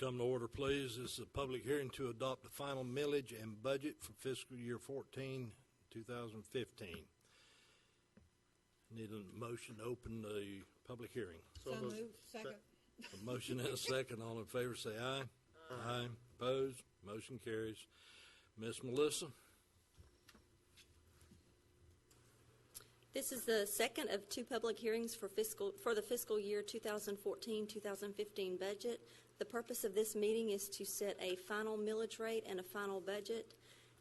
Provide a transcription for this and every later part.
come to order, please. This is a public hearing to adopt the final millage and budget for fiscal year 2015. Need a motion to open the public hearing. So moved. Second. A motion and a second. All in favor say aye. Aye. Opposed? Motion carries. Miss Melissa? This is the second of two public hearings for the fiscal year 2014-2015 budget. The purpose of this meeting is to set a final millage rate and a final budget.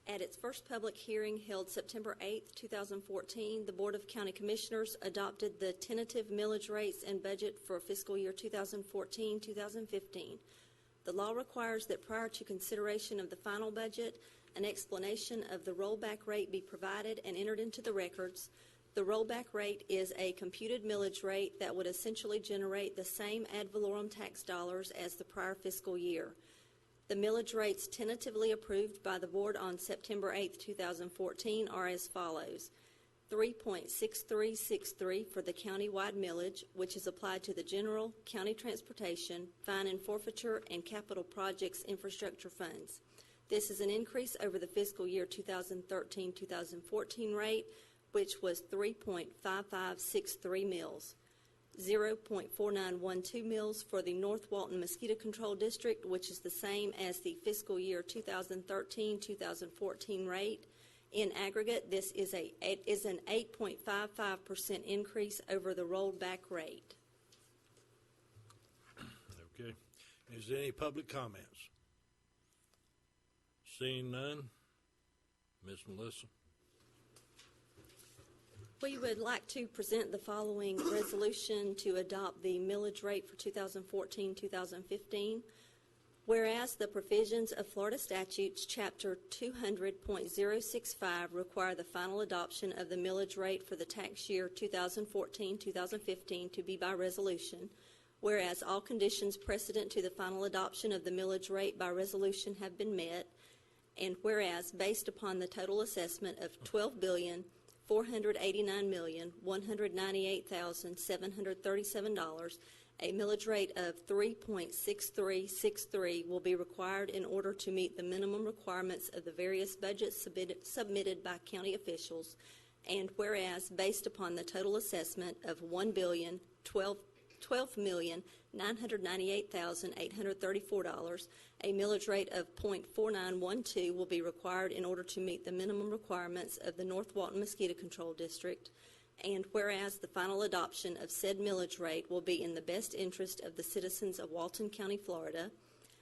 At its first public hearing held September 8, 2014, the Board of County Commissioners adopted the tentative millage rates and budget for fiscal year 2014-2015. The law requires that prior to consideration of the final budget, an explanation of the rollback rate be provided and entered into the records. The rollback rate is a computed millage rate that would essentially generate the same ad valorem tax dollars as the prior fiscal year. The millage rates tentatively approved by the Board on September 8, 2014 are as follows. 3.6363 for the county-wide millage, which is applied to the general, county transportation, fine and forfeiture, and capital projects infrastructure funds. This is an increase over the fiscal year 2013-2014 rate, which was 3.5563 mills. 0.4912 mills for the North Walton Mosquito Control District, which is the same as the fiscal year 2013-2014 rate. In aggregate, this is an 8.55% increase over the rolled back rate. Okay. Is there any public comments? Seeing none, Ms. Melissa. We would like to present the following resolution to adopt the millage rate for 2014-2015. Whereas the provisions of Florida Statutes Chapter 200.065 require the final adoption of the millage rate for the tax year 2014-2015 to be by resolution, whereas all conditions precedent to the final adoption of the millage rate by resolution have been met, and whereas based upon the total assessment of $12,489,198,737, a millage rate of 3.6363 will be required in order to meet the minimum requirements of the various budgets submitted by county officials, and whereas based upon the total assessment of $12,998,834, a millage rate of 0.4912 will be required in order to meet the minimum requirements of the North Walton Mosquito Control District, and whereas the final adoption of said millage rate will be in the best interest of the citizens of Walton County, Florida,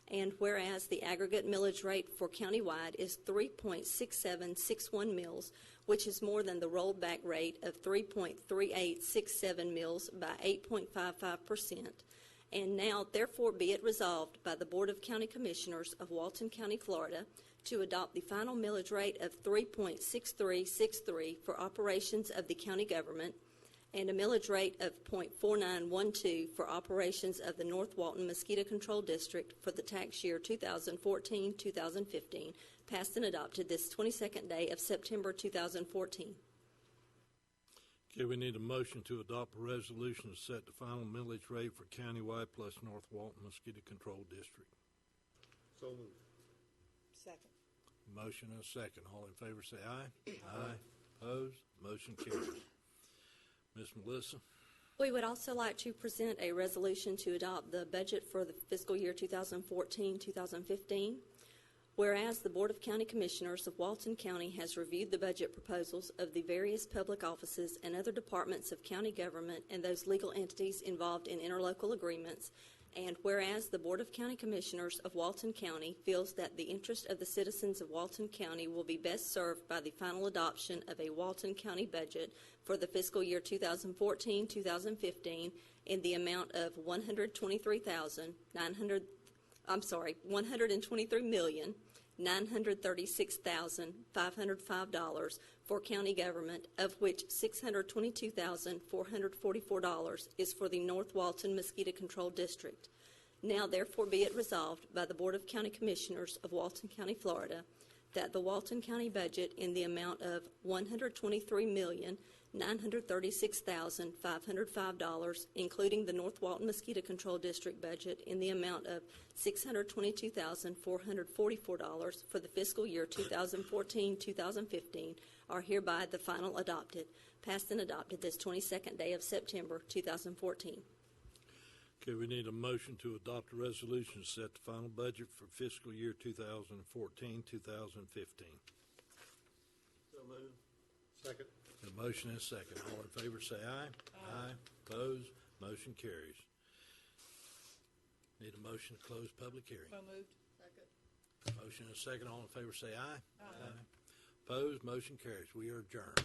and whereas the aggregate millage rate for countywide is 3.6761 mills, which is more than the rollback rate of 3.3867 mills by 8.55%. And now, therefore, be it resolved by the Board of County Commissioners of Walton County, Florida, to adopt the final millage rate of 3.6363 for operations of the county government and a millage rate of 0.4912 for operations of the North Walton Mosquito Control District for the tax year 2014-2015, passed and adopted this 22nd day of September 2014. Okay, we need a motion to adopt a resolution to set the final millage rate for countywide plus North Walton Mosquito Control District. So moved. Second. Motion and a second. All in favor say aye. Aye. Opposed? Motion carries. Ms. Melissa. We would also like to present a resolution to adopt the budget for the fiscal year 2014-2015. Whereas the Board of County Commissioners of Walton County has reviewed the budget proposals of the various public offices and other departments of county government and those legal entities involved in interlocal agreements, and whereas the Board of County Commissioners of Walton County feels that the interest of the citizens of Walton County will be best served by the final adoption of a Walton County budget for the fiscal year 2014-2015 in the amount of $123,936,505 for county government, of which $622,444 is for the North Walton Mosquito Control District. Now, therefore, be it resolved by the Board of County Commissioners of Walton County, Florida, that the Walton County budget in the amount of $123,936,505, including the North Walton Mosquito Control District budget in the amount of $622,444 for the fiscal year 2014-2015, are hereby the final adopted, passed and adopted this 22nd day of September 2014. Okay, we need a motion to adopt a resolution to set the final budget for fiscal year 2014-2015. So moved. Second. A motion and a second. All in favor say aye. Aye. Opposed? Motion carries. Need a motion to close public hearing. So moved. Second. Motion and a second. All in favor say aye. Aye. Opposed? Motion carries. We are adjourned.